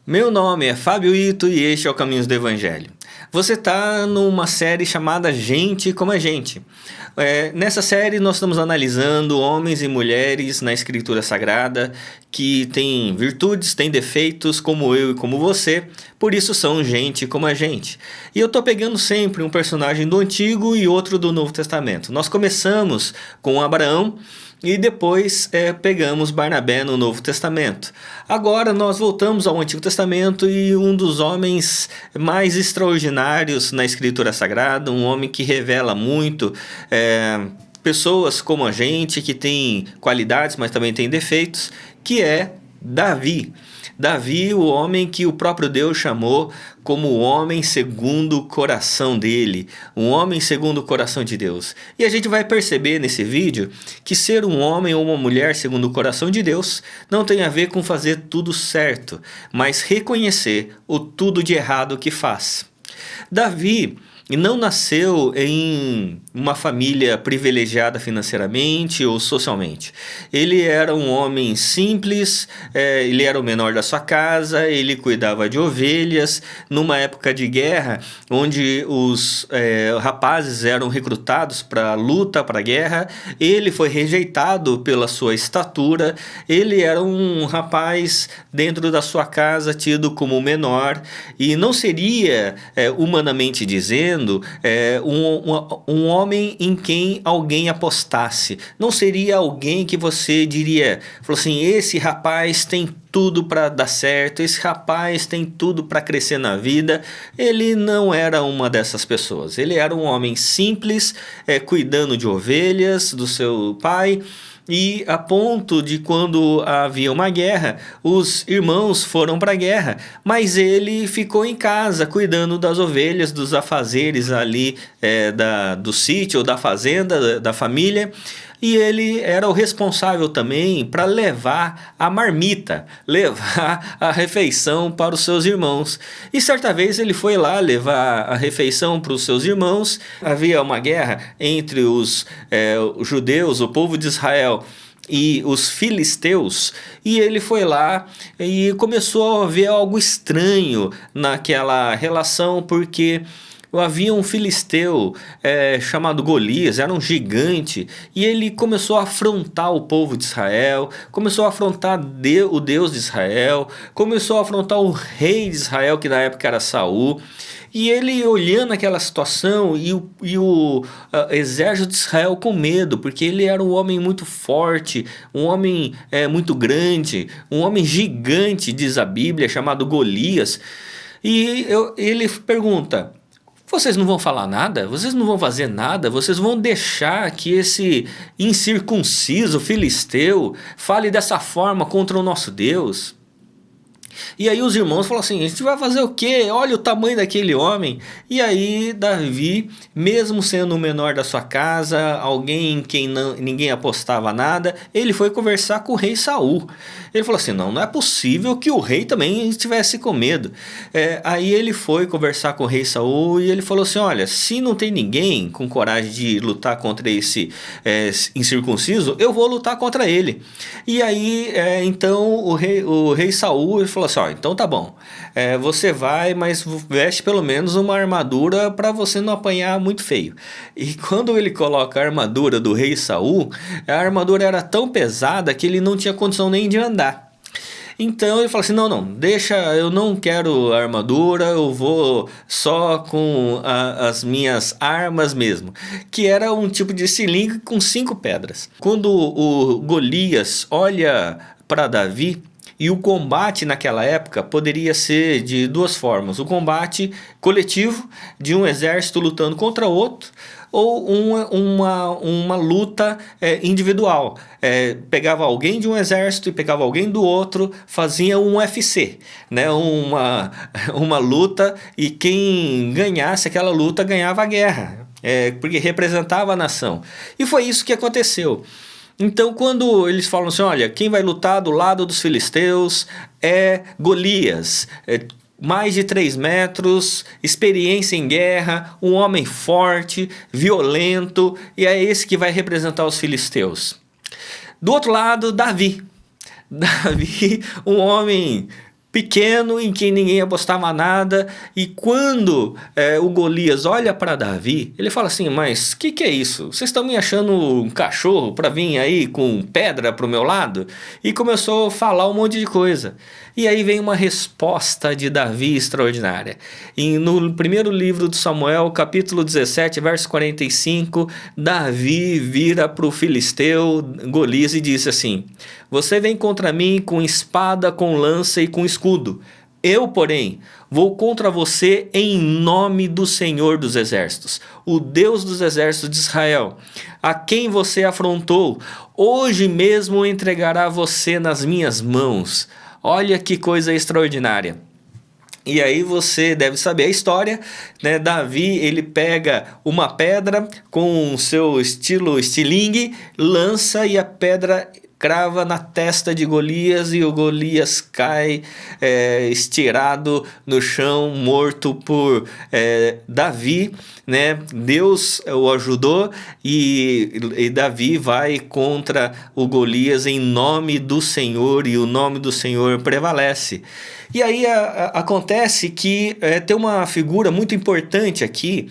Meu nome é Fábio Ito e este é o Caminhos do Evangelho. Você está numa série chamada Gente como a Gente. Nessa série nós estamos analisando homens e mulheres na Escritura Sagrada que têm virtudes, têm defeitos como eu e como você, por isso são gente como a gente. E eu estou pegando sempre um personagem do Antigo e outro do Novo Testamento. Nós começamos com Abraão, e depois pegamos Barnabé no Novo Testamento. Agora nós voltamos ao Antigo Testamento e um dos homens mais extraordinários na Escritura Sagrada, um homem que revela muito, pessoas como a gente, que tem qualidades, mas também tem defeitos, que é Davi. Davi, o homem que o próprio Deus chamou como o homem segundo o coração dele, um homem segundo o coração de Deus. E a gente vai perceber nesse vídeo que ser um homem ou uma mulher segundo o coração de Deus não tem a ver com fazer tudo certo, mas reconhecer o tudo de errado que faz. Davi não nasceu em uma família privilegiada financeiramente ou socialmente. Ele era um homem simples, ele era o menor da sua casa, ele cuidava de ovelhas. Numa época de guerra, onde os rapazes eram recrutados para a luta, para a guerra, ele foi rejeitado pela sua estatura. Ele era um rapaz dentro da sua casa tido como menor e não seria, humanamente dizendo, um homem em quem alguém apostasse. Não seria alguém que você diria, falou assim, esse rapaz tem tudo para dar certo, esse rapaz tem tudo para crescer na vida. Ele não era uma dessas pessoas. Ele era um homem simples, cuidando de ovelhas do seu pai. E a ponto de quando havia uma guerra, os irmãos foram para a guerra, mas ele ficou em casa cuidando das ovelhas, dos afazeres ali do sítio ou da fazenda, da família. E ele era o responsável também para levar a marmita, levar a refeição para os seus irmãos. E certa vez ele foi lá levar a refeição para os seus irmãos. Havia uma guerra entre os judeus, o povo de Israel, e os filisteus, e ele foi lá e começou a ver algo estranho naquela relação, porque havia um filisteu chamado Golias, era um gigante, e ele começou a afrontar o povo de Israel, começou a afrontar o Deus de Israel, começou a afrontar o rei de Israel, que na época era Saul. E ele olhando aquela situação e o exército de Israel com medo, porque ele era um homem muito forte, um homem muito grande, um homem gigante, diz a Bíblia, chamado Golias. E ele pergunta, vocês não vão falar nada? Vocês não vão fazer nada? Vocês vão deixar que esse incircunciso filisteu fale dessa forma contra o nosso Deus? E aí os irmãos falaram assim, a gente vai fazer o quê? Olha o tamanho daquele homem. E aí Davi, mesmo sendo o menor da sua casa, alguém em quem ninguém apostava nada, ele foi conversar com o rei Saul. Ele falou assim, não é possível que o rei também estivesse com medo. Aí ele foi conversar com o rei Saul e ele falou assim, olha, se não tem ninguém com coragem de lutar contra esse incircunciso, eu vou lutar contra ele. E aí, então, o rei Saul ele falou assim, então tá bom, você vai, mas veste pelo menos uma armadura para você não apanhar muito feio. E quando ele coloca a armadura do rei Saul, a armadura era tão pesada que ele não tinha condição nem de andar. Então ele falou assim, não, deixa, eu não quero armadura, eu vou só com as minhas armas mesmo. Que era um tipo de cilindro com 5 pedras. Quando o Golias olha para Davi, e o combate naquela época poderia ser de duas formas. O combate coletivo, de um exército lutando contra outro, ou uma luta individual. Pegava alguém de um exército e pegava alguém do outro, fazia um UFC, né? uma luta, e quem ganhasse aquela luta ganhava a guerra, porque representava a nação. E foi isso que aconteceu. Então, quando eles falam assim, olha, quem vai lutar do lado dos filisteus é Golias, mais de 3 metros, experiência em guerra, um homem forte, violento, e é esse que vai representar os filisteus. Do outro lado, Davi, um homem pequeno, em que ninguém apostava nada, e quando o Golias olha para Davi, ele fala assim, mas que é isso? Vocês estão me achando um cachorro para vir aí com pedra pro meu lado? E começou a falar um monte de coisa. E aí vem uma resposta de Davi extraordinária. No primeiro livro de Samuel, capítulo 17, verso 45, Davi vira para o filisteu Golias e diz assim: você vem contra mim com espada, com lança e com escudo. Eu, porém, vou contra você em nome do Senhor dos Exércitos, o Deus dos Exércitos de Israel, a quem você afrontou. Hoje mesmo entregará você nas minhas mãos. Olha que coisa extraordinária. E aí você deve saber a história, né? Davi, ele pega uma pedra com o seu estilingue, lança e a pedra crava na testa de Golias e o Golias cai estirado no chão, morto por Davi, né? Deus o ajudou e Davi vai contra o Golias em nome do Senhor e o nome do Senhor prevalece. E aí acontece que tem uma figura muito importante aqui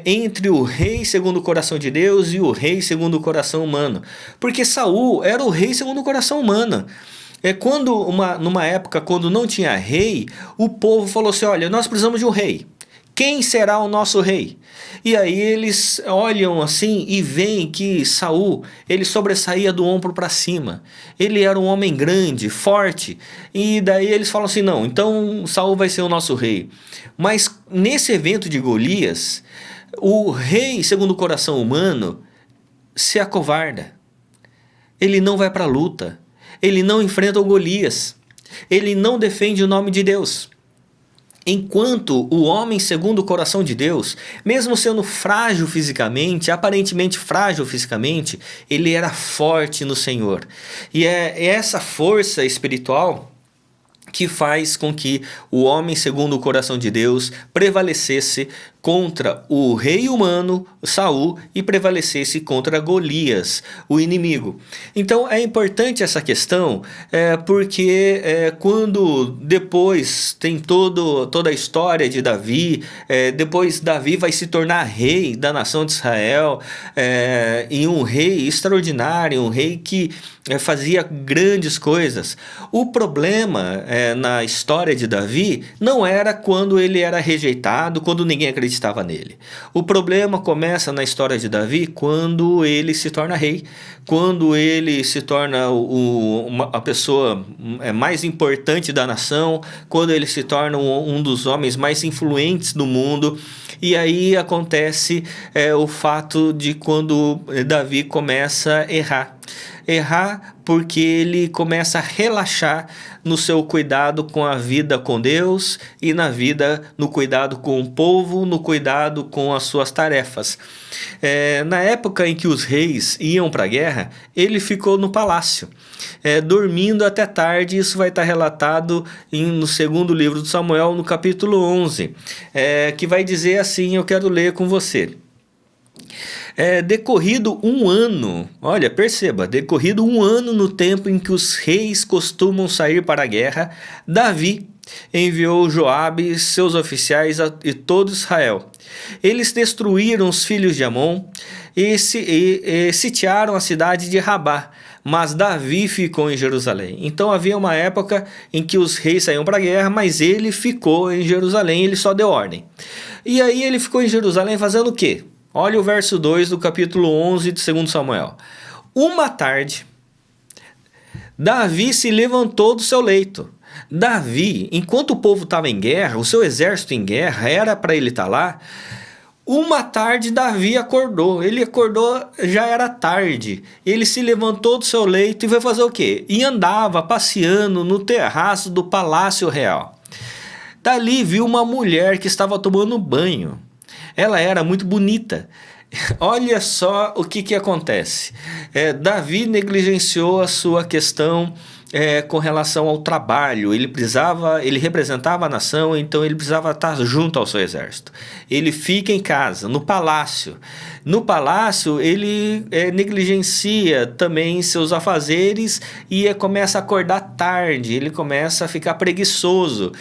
entre o rei segundo o coração de Deus e o rei segundo o coração humano. Porque Saul era o rei segundo o coração humano. Numa época, quando não tinha rei, o povo falou assim, olha, nós precisamos de um rei. Quem será o nosso rei? E aí eles olham assim e veem que Saul, ele sobressaía do ombro para cima. Ele era um homem grande, forte. E daí eles falam assim, não, então Saul vai ser o nosso rei. Mas nesse evento de Golias, o rei, segundo o coração humano, se acovarda. Ele não vai para a luta. Ele não enfrenta o Golias. Ele não defende o nome de Deus. Enquanto o homem segundo o coração de Deus, mesmo sendo frágil fisicamente, aparentemente frágil fisicamente, ele era forte no Senhor. E é essa força espiritual que faz com que o homem segundo o coração de Deus prevalecesse contra o rei humano, Saul, e prevalecesse contra Golias, o inimigo. Então é importante essa questão, porque quando depois tem toda a história de Davi, depois Davi vai se tornar rei da nação de Israel, e um rei extraordinário, um rei que fazia grandes coisas. O problema na história de Davi não era quando ele era rejeitado, quando ninguém acreditava nele. O problema começa na história de Davi quando ele se torna rei, quando ele se torna a pessoa mais importante da nação, quando ele se torna um dos homens mais influentes do mundo. E aí acontece o fato de quando Davi começa a errar. Errar porque ele começa a relaxar no seu cuidado com a vida com Deus e no cuidado com o povo, no cuidado com as suas tarefas. Na época em que os reis iam para a guerra, ele ficou no palácio, dormindo até tarde. Isso vai estar relatado no segundo livro de Samuel, no capítulo 11, que vai dizer assim, eu quero ler com você. Decorrido um ano, olha, perceba, decorrido um ano no tempo em que os reis costumam sair para a guerra, Davi enviou Joabe, seus oficiais e todo Israel. Eles destruíram os filhos de Amon e sitiaram a cidade de Rabá, mas Davi ficou em Jerusalém. Então havia uma época em que os reis saíam para a guerra, mas ele ficou em Jerusalém, ele só deu ordem. E aí ele ficou em Jerusalém fazendo o quê? Olha o verso 2 do capítulo 11 de 2 Samuel. Uma tarde, Davi se levantou do seu leito. Davi, enquanto o povo estava em guerra, o seu exército em guerra, era para ele estar lá. Uma tarde, Davi acordou. Ele acordou, já era tarde. Ele se levantou do seu leito e foi fazer o quê? E andava passeando no terraço do Palácio Real. Dali viu uma mulher que estava tomando banho. Ela era muito bonita. Olha só o que acontece. Davi negligenciou a sua questão com relação ao trabalho. Ele representava a nação, então ele precisava estar junto ao seu exército. Ele fica em casa, no palácio. No palácio, ele negligencia também seus afazeres e começa a acordar tarde, ele começa a ficar preguiçoso.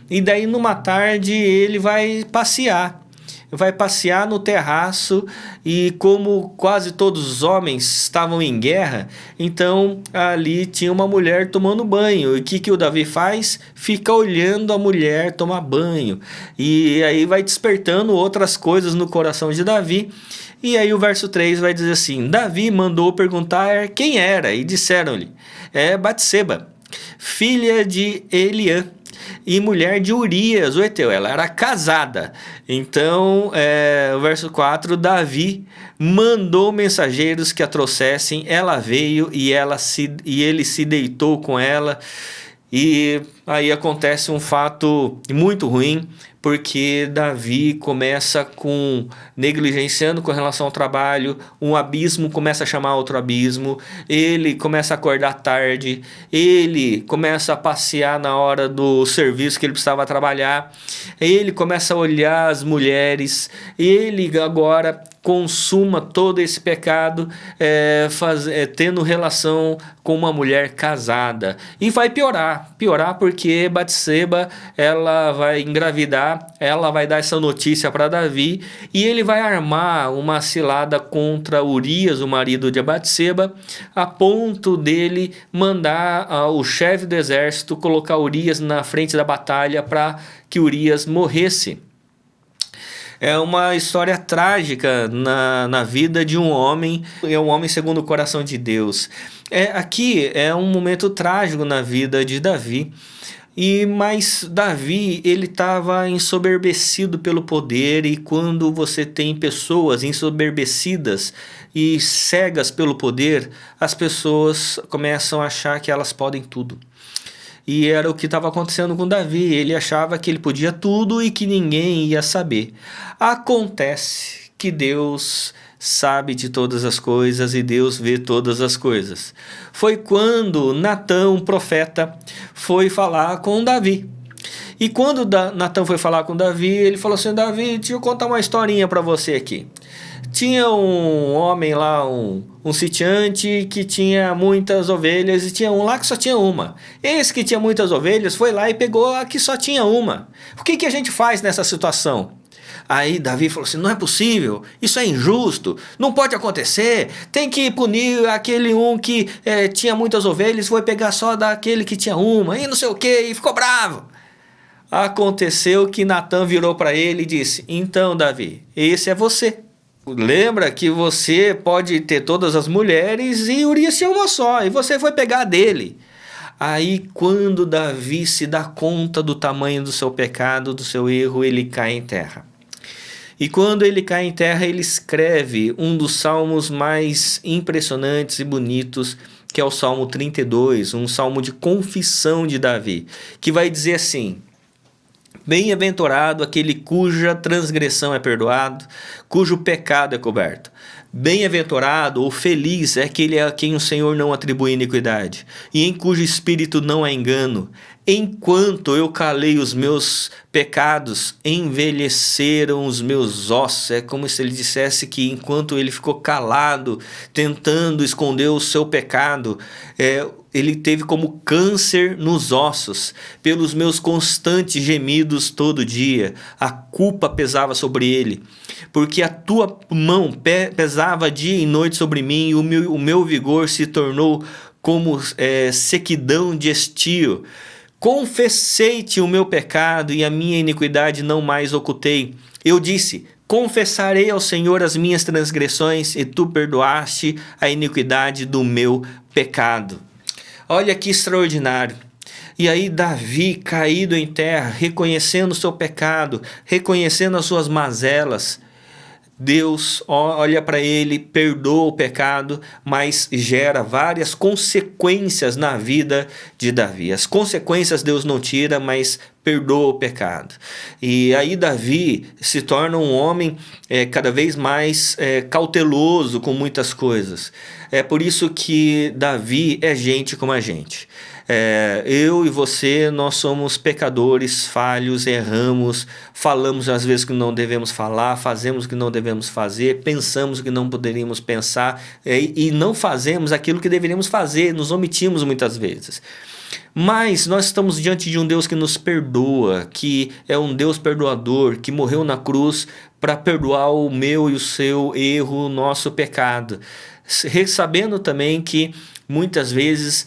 E daí numa tarde ele vai passear. Vai passear no terraço e como quase todos os homens estavam em guerra, então ali tinha uma mulher tomando banho. E o que o Davi faz? Fica olhando a mulher tomar banho. E aí vai despertando outras coisas no coração de Davi. E aí o verso 3 vai dizer assim: Davi mandou perguntar quem era e disseram-lhe: é Batseba, filha de Eliã e mulher de Urias, o Eteu. Ela era casada. Então, o verso 4, Davi mandou mensageiros que a trouxessem. Ela veio e ele se deitou com ela. E aí acontece um fato muito ruim, porque Davi começa negligenciando com relação ao trabalho, um abismo começa a chamar outro abismo, ele começa a acordar tarde, ele começa a passear na hora do serviço que ele precisava trabalhar, ele começa a olhar as mulheres, ele agora consuma todo esse pecado tendo relação com uma mulher casada. E vai piorar porque Batseba, ela vai engravidar, ela vai dar essa notícia para Davi e ele vai armar uma cilada contra Urias, o marido de Batseba, a ponto dele mandar o chefe do exército colocar Urias na frente da batalha para que Urias morresse. É uma história trágica na vida de um homem, é um homem segundo o coração de Deus. Aqui é um momento trágico na vida de Davi, mas Davi, ele estava ensoberbecido pelo poder, e quando você tem pessoas ensoberbecidas e cegas pelo poder, as pessoas começam a achar que elas podem tudo. E era o que estava acontecendo com Davi. Ele achava que ele podia tudo e que ninguém ia saber. Acontece que Deus sabe de todas as coisas e Deus vê todas as coisas. Foi quando Natã, profeta, foi falar com Davi. E quando Natã foi falar com Davi, ele falou assim: Davi, deixa eu contar uma historinha para você aqui. Tinha um homem lá, um sitiante que tinha muitas ovelhas, e tinha um lá que só tinha uma. Esse que tinha muitas ovelhas foi lá e pegou a que só tinha uma. O que a gente faz nessa situação? Aí Davi falou assim: não é possível, isso é injusto, não pode acontecer, tem que punir aquele que tinha muitas ovelhas, foi pegar só daquele que tinha uma, e não sei o que, e ficou bravo. Aconteceu que Natã virou para ele e disse: então Davi, esse é você. Lembra que você pode ter todas as mulheres e Urias tinha uma só, e você foi pegar dele. Aí quando Davi se dá conta do tamanho do seu pecado, do seu erro, ele cai em terra. E quando ele cai em terra, ele escreve um dos salmos mais impressionantes e bonitos, que é o Salmo 32, um salmo de confissão de Davi, que vai dizer assim: bem-aventurado aquele cuja transgressão é perdoado, cujo pecado é coberto. Bem-aventurado ou feliz é aquele a quem o Senhor não atribui iniquidade, e em cujo espírito não há engano. Enquanto eu calei os meus pecados, envelheceram os meus ossos. É como se ele dissesse que enquanto ele ficou calado, tentando esconder o seu pecado, ele teve como câncer nos ossos. Pelos meus constantes gemidos todo dia, a culpa pesava sobre ele. Porque a tua mão pesava dia e noite sobre mim, e o meu vigor se tornou como sequidão de estio. Confessei-te o meu pecado e a minha iniquidade não mais ocultei. Eu disse: confessarei ao Senhor as minhas transgressões, e tu perdoaste a iniquidade do meu pecado. Olha que extraordinário. E aí Davi, caído em terra, reconhecendo o seu pecado, reconhecendo as suas mazelas, Deus olha para ele, perdoa o pecado, mas gera várias consequências na vida de Davi. As consequências Deus não tira, mas perdoa o pecado. E aí Davi se torna um homem cada vez mais cauteloso com muitas coisas. É por isso que Davi é gente como a gente. Eu e você, nós somos pecadores, falhos, erramos, falamos às vezes que não devemos falar, fazemos o que não devemos fazer, pensamos o que não poderíamos pensar, e não fazemos aquilo que deveríamos fazer, nos omitimos muitas vezes. Mas nós estamos diante de um Deus que nos perdoa, que é um Deus perdoador, que morreu na cruz para perdoar o meu e o seu erro, o nosso pecado. Sabendo também que muitas vezes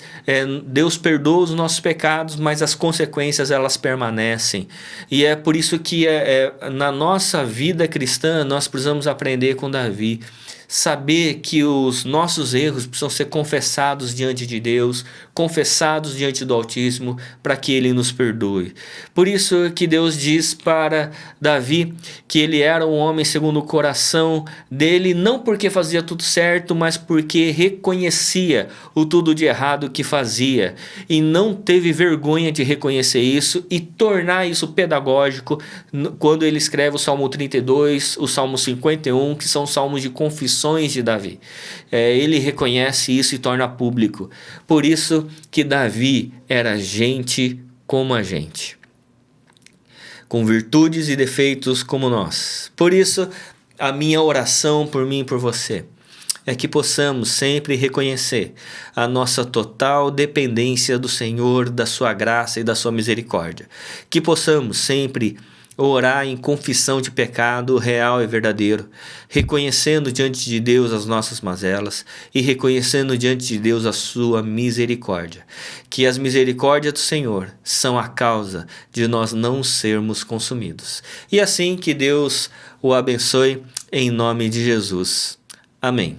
Deus perdoa os nossos pecados, mas as consequências elas permanecem. E é por isso que na nossa vida cristã nós precisamos aprender com Davi. Saber que os nossos erros precisam ser confessados diante de Deus, confessados diante do Altíssimo, para que Ele nos perdoe. Por isso que Deus diz para Davi que ele era um homem segundo o coração dele, não porque fazia tudo certo, mas porque reconhecia o tudo de errado que fazia, e não teve vergonha de reconhecer isso e tornar isso pedagógico quando ele escreve o Salmo 32, o Salmo 51, que são salmos de confissões de Davi. Ele reconhece isso e torna público. Por isso que Davi era gente como a gente, com virtudes e defeitos como nós. Por isso, a minha oração por mim e por você é que possamos sempre reconhecer a nossa total dependência do Senhor, da sua graça e da sua misericórdia. Que possamos sempre orar em confissão de pecado real e verdadeiro, reconhecendo diante de Deus as nossas mazelas e reconhecendo diante de Deus a sua misericórdia. Que as misericórdias do Senhor são a causa de nós não sermos consumidos. E assim que Deus o abençoe em nome de Jesus. Amém.